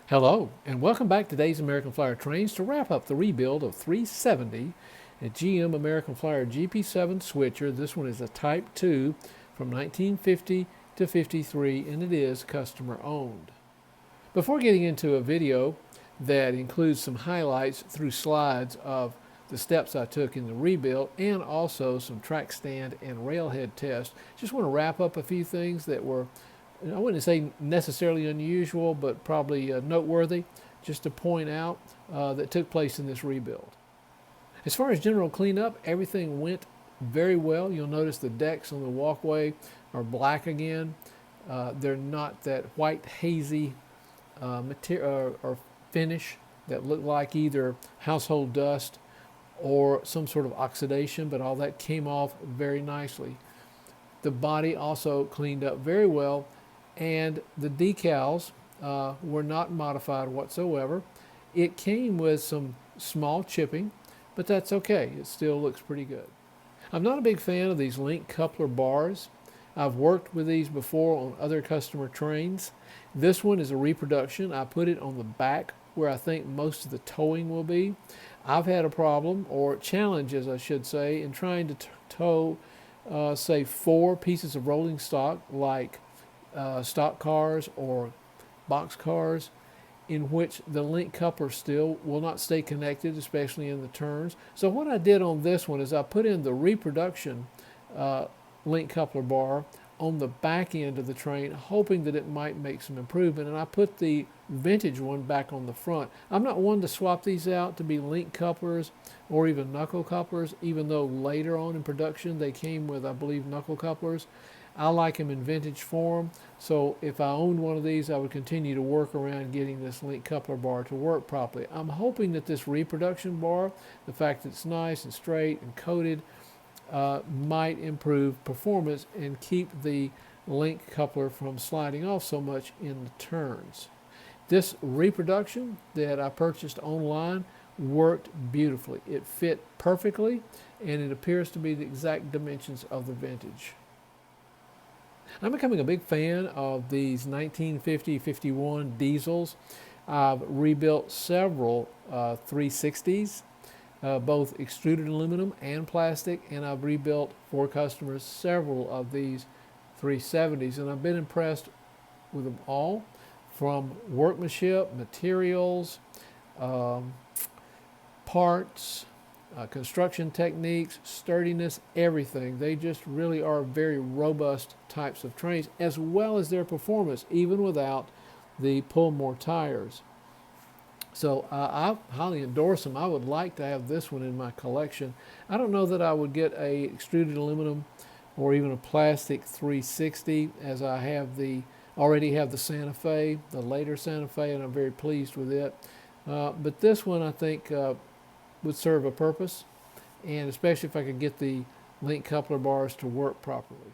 Hello, and welcome back to today's American Flyer trains to wrap up the rebuild of 370, a GM American Flyer GP-7 switcher. This one is a Type 2 from 1950 to 53, and it is customer owned. Before getting into a video that includes some highlights through slides of the steps I took in the rebuild and also some track stand and railhead tests, just want to wrap up a few things that were, I wouldn't say necessarily unusual, but probably noteworthy, just to point out that took place in this rebuild. As far as general cleanup, everything went very well. You'll notice the decks on the walkway are black again. They're not that white hazy material or finish that looked like either household dust or some sort of oxidation, but all that came off very nicely. The body also cleaned up very well, and the decals were not modified whatsoever. It came with some small chipping, but that's okay. It still looks pretty good. I'm not a big fan of these link coupler bars. I've worked with these before on other customer trains. This one is a reproduction. I put it on the back where I think most of the towing will be. I've had a problem, or challenges I should say, in trying to tow say 4 pieces of rolling stock like stock cars or box cars, in which the link coupler still will not stay connected, especially in the turns. So what I did on this one is I put in the reproduction link coupler bar on the back end of the train, hoping that it might make some improvement, and I put the vintage one back on the front. I'm not one to swap these out to be link couplers or even knuckle couplers, even though later on in production they came with, I believe, knuckle couplers. I like them in vintage form, so if I owned one of these, I would continue to work around getting this link coupler bar to work properly. I'm hoping that this reproduction bar, the fact that it's nice and straight and coated, might improve performance and keep the link coupler from sliding off so much in the turns. This reproduction that I purchased online worked beautifully. It fit perfectly, and it appears to be the exact dimensions of the vintage. I'm becoming a big fan of these 1950-51 diesels. I've rebuilt several 360s, both extruded aluminum and plastic, and I've rebuilt for customers several of these 370s, and I've been impressed with them all, from workmanship, materials, parts, construction techniques, sturdiness, everything. They just really are very robust types of trains, as well as their performance, even without the pull more tires. So I highly endorse them. I would like to have this one in my collection. I don't know that I would get a extruded aluminum or even a plastic 360, as I have already have the Santa Fe, the later Santa Fe, and I'm very pleased with it. But this one I think would serve a purpose, and especially if I could get the link coupler bars to work properly.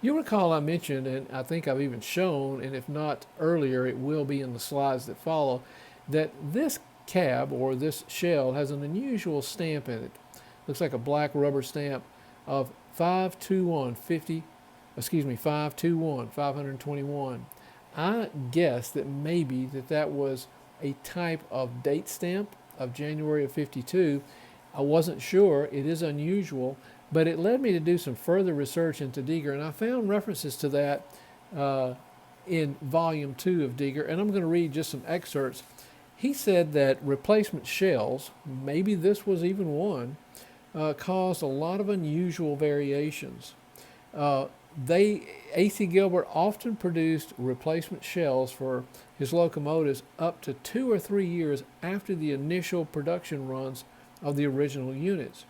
You'll recall I mentioned, and I think I've even shown, and if not earlier, it will be in the slides that follow, that this cab or this shell has an unusual stamp in it. Looks like a black rubber stamp of 521. I guess that maybe that was a type of date stamp of January of 52. I wasn't sure. It is unusual, but it led me to do some further research into Deeger, and I found references to that in volume 2 of Deeger, and I'm going to read just some excerpts. He said that replacement shells, maybe this was even one, caused a lot of unusual variations. A.C. Gilbert often produced replacement shells for his locomotives up to 2 or 3 years after the initial production runs of the original units.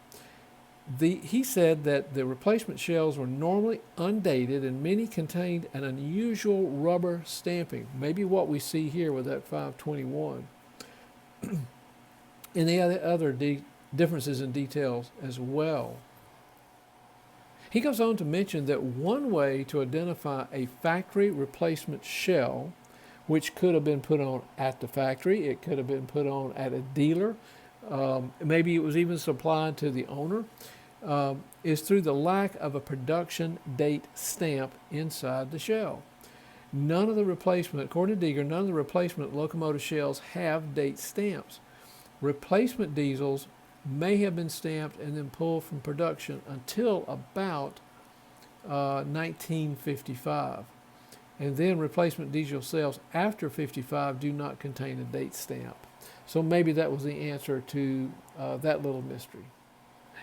He said that the replacement shells were normally undated, and many contained an unusual rubber stamping, maybe what we see here with that 521. And the other differences in details as well. He goes on to mention that one way to identify a factory replacement shell, which could have been put on at the factory, it could have been put on at a dealer, maybe it was even supplied to the owner, is through the lack of a production date stamp inside the shell. None of the replacement, according to Deeger, none of the replacement locomotive shells have date stamps. Replacement diesels may have been stamped and then pulled from production until about 1955. And then replacement diesel sales after 55 do not contain a date stamp. So maybe that was the answer to that little mystery.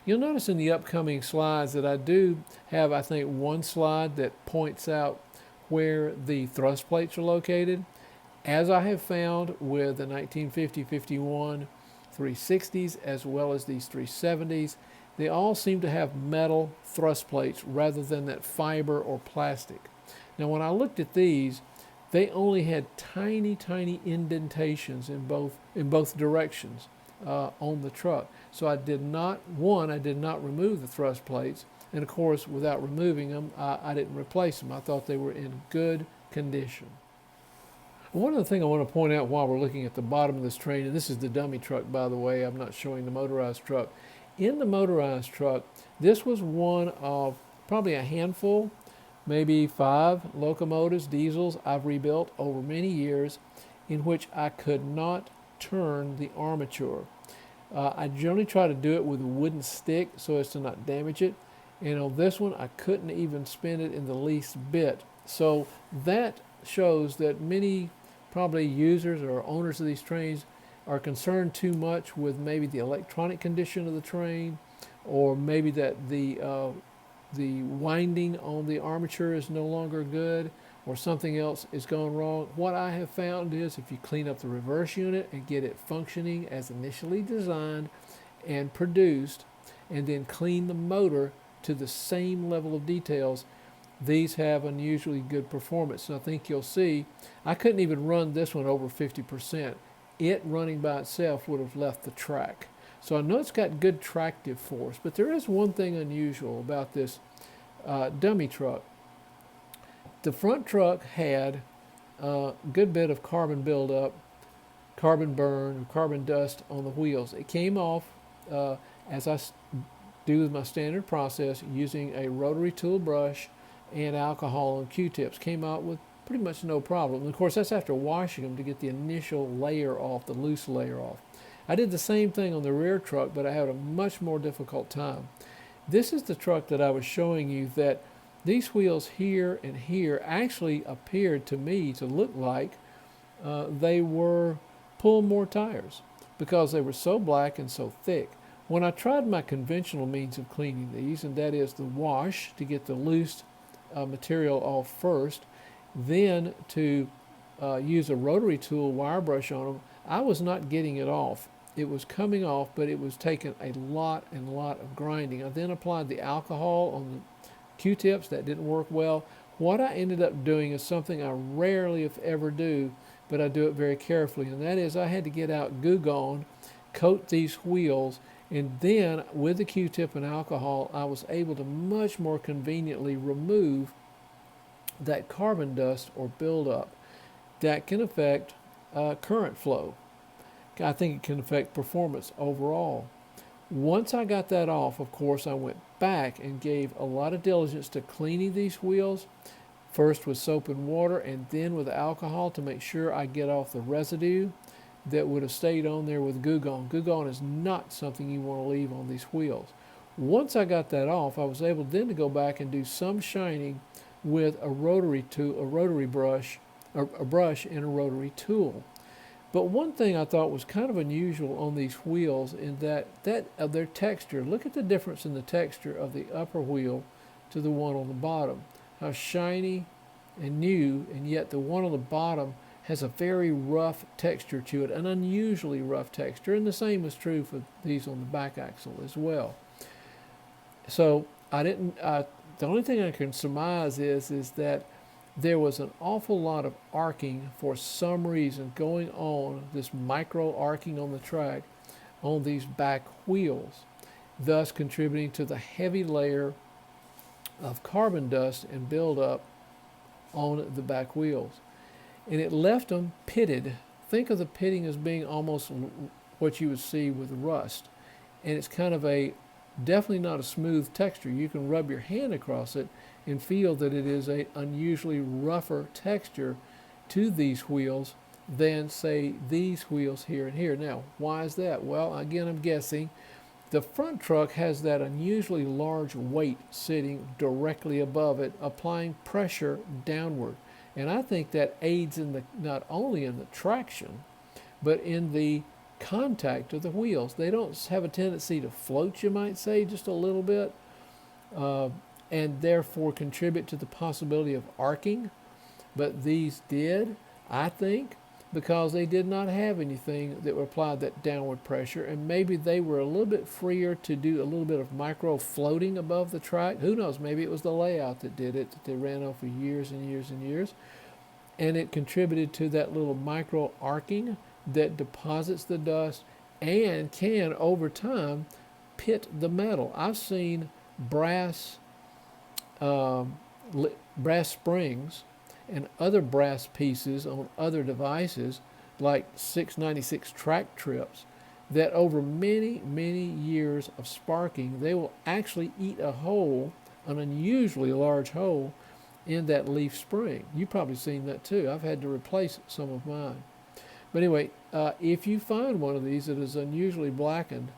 You'll notice in the upcoming slides that I do have, I think, one slide that points out where the thrust plates are located. As I have found with the 1950-51 360s as well as these 370s, they all seem to have metal thrust plates rather than that fiber or plastic. Now when I looked at these, they only had tiny indentations in both directions on the truck. So I did not remove the thrust plates, and of course without removing them I didn't replace them. I thought they were in good condition. One other thing I want to point out while we're looking at the bottom of this train, and this is the dummy truck, by the way, I'm not showing the motorized truck. In the motorized truck, this was one of probably a handful, maybe 5 locomotives, diesels I've rebuilt over many years, in which I could not turn the armature. I generally try to do it with a wooden stick so as to not damage it, and on this one I couldn't even spin it in the least bit. So that shows that many probably users or owners of these trains are concerned too much with maybe the electronic condition of the train, or maybe that the winding on the armature is no longer good, or something else is going wrong. What I have found is if you clean up the reverse unit and get it functioning as initially designed and produced, and then clean the motor to the same level of details, these have unusually good performance. And I think you'll see, I couldn't even run this one over 50%. It running by itself would have left the track. So I know it's got good tractive force, but there is one thing unusual about this dummy truck. The front truck had a good bit of carbon buildup, carbon burn, carbon dust on the wheels. It came off as I do with my standard process using a rotary tool brush and alcohol and Q-tips. Came out with pretty much no problem. And of course, that's after washing them to get the initial layer off, the loose layer off. I did the same thing on the rear truck, but I had a much more difficult time. This is the truck that I was showing you, that these wheels here and here actually appeared to me to look like they were pull-more tires because they were so black and so thick. When I tried my conventional means of cleaning these, and that is the wash to get the loose material off first, then to use a rotary tool wire brush on them, I was not getting it off. It was coming off, but it was taking a lot of grinding. I then applied the alcohol on the Q-tips. That didn't work well. What I ended up doing is something I rarely if ever do, but I do it very carefully, and that is I had to get out Goo Gone, coat these wheels, and then with the Q-tip and alcohol I was able to much more conveniently remove that carbon dust or buildup that can affect current flow. I think it can affect performance overall. Once I got that off, of course, I went back and gave a lot of diligence to cleaning these wheels, first with soap and water and then with alcohol to make sure I get off the residue that would have stayed on there with Goo Gone. Goo Gone is not something you want to leave on these wheels. Once I got that off, I was able then to go back and do some shining with a rotary brush, a brush and a rotary tool. But one thing I thought was kind of unusual on these wheels in that of their texture. Look at the difference in the texture of the upper wheel to the one on the bottom. How shiny and new, and yet the one on the bottom has a very rough texture to it, an unusually rough texture, and the same was true for these on the back axle as well. So the only thing I can surmise is that there was an awful lot of arcing for some reason going on, this micro arcing on the track on these back wheels, thus contributing to the heavy layer of carbon dust and buildup on the back wheels. And it left them pitted. Think of the pitting as being almost what you would see with rust. And it's kind of a Definitely not a smooth texture. You can rub your hand across it and feel that it is a unusually rougher texture to these wheels than, say, these wheels here and here. Now, why is that? Well, again, I'm guessing the front truck has that unusually large weight sitting directly above it, applying pressure downward. And I think that aids in the, not only in the traction, but in the contact of the wheels. They don't have a tendency to float, you might say, just a little bit, uh, and therefore contribute to the possibility of arcing. But these did, I think, because they did not have anything that would apply that downward pressure, and maybe they were a little bit freer to do a little bit of micro floating above the track. Who knows? Maybe it was the layout that did it, that they ran on for years and years and years, and it contributed to that little micro arcing that deposits the dust and can, over time, pit the metal. I've seen brass brass springs and other brass pieces on other devices like 696 track trips that over many, many years of sparking, they will actually eat a hole, an unusually large hole in that leaf spring. You've probably seen that too. I've had to replace some of mine. But anyway, if you find one of these that is unusually blackened,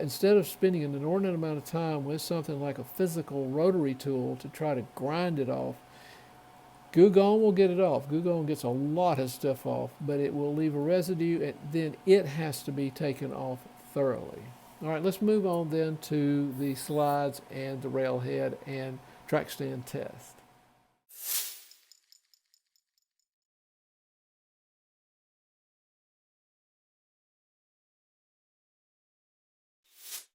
instead of spending an inordinate amount of time with something like a physical rotary tool to try to grind it off, Goo Gone will get it off. Goo Gone gets a lot of stuff off, but it will leave a residue, and then it has to be taken off thoroughly. All right, let's move on then to the slides and the railhead and track stand test.